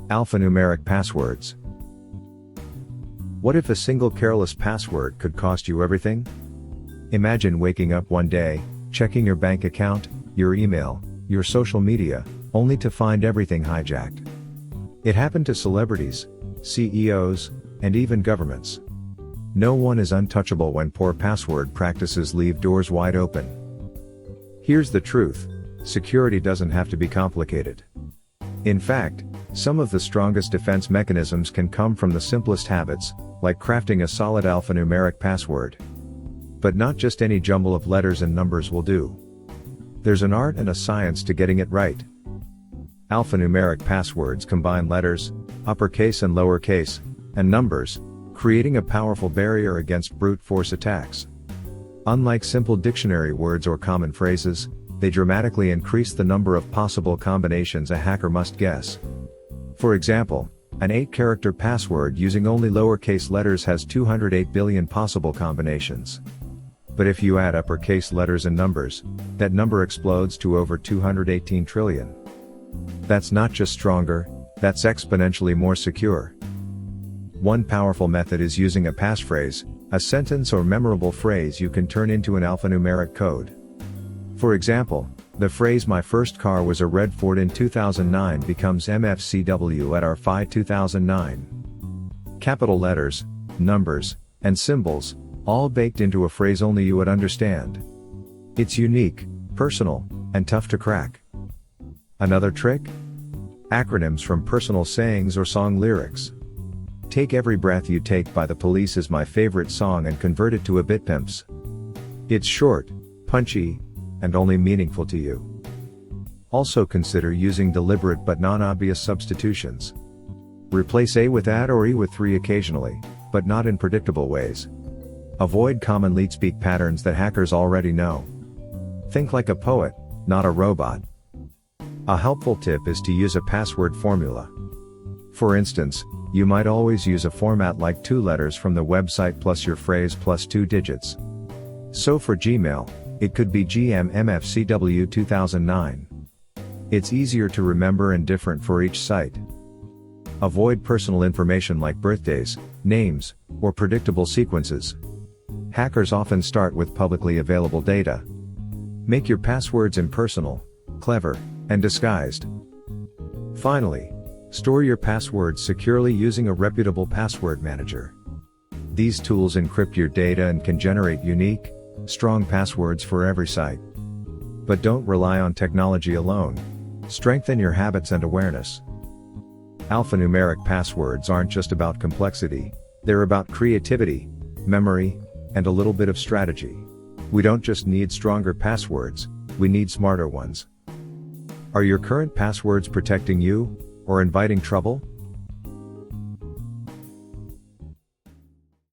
Alphanumeric passwords. What if a single careless password could cost you everything? Imagine waking up one day, checking your bank account, your email, your social media, only to find everything hijacked. It happened to celebrities, CEOs, and even governments. No one is untouchable when poor password practices leave doors wide open. Here's the truth: security doesn't have to be complicated. In fact, some of the strongest defense mechanisms can come from the simplest habits, like crafting a solid alphanumeric password. But not just any jumble of letters and numbers will do. There's an art and a science to getting it right. Alphanumeric passwords combine letters, uppercase and lowercase, and numbers, creating a powerful barrier against brute force attacks. Unlike simple dictionary words or common phrases, they dramatically increase the number of possible combinations a hacker must guess. For example, an 8-character password using only lowercase letters has 208 billion possible combinations. But if you add uppercase letters and numbers, that number explodes to over 218 trillion. That's not just stronger, that's exponentially more secure. One powerful method is using a passphrase, a sentence or memorable phrase you can turn into an alphanumeric code. For example, the phrase "my first car was a red Ford in 2009" becomes MFCW at RFI 2009. Capital letters, numbers, and symbols, all baked into a phrase only you would understand. It's unique, personal, and tough to crack. Another trick? Acronyms from personal sayings or song lyrics. Take "Every Breath You Take" by The Police is my favorite song and convert it to a bitpimps. It's short, punchy, and only meaningful to you. Also consider using deliberate but non-obvious substitutions. Replace A with "at" or E with 3 occasionally, but not in predictable ways. Avoid common leet-speak patterns that hackers already know. Think like a poet, not a robot. A helpful tip is to use a password formula. For instance, you might always use a format like 2 letters from the website plus your phrase plus 2 digits. So for Gmail, it could be GMMFCW 2009. It's easier to remember and different for each site. Avoid personal information like birthdays, names, or predictable sequences. Hackers often start with publicly available data. Make your passwords impersonal, clever, and disguised. Finally, store your passwords securely using a reputable password manager. These tools encrypt your data and can generate unique, strong passwords for every site. But don't rely on technology alone. Strengthen your habits and awareness. Alphanumeric passwords aren't just about complexity, they're about creativity, memory, and a little bit of strategy. We don't just need stronger passwords, we need smarter ones. Are your current passwords protecting you, or inviting trouble?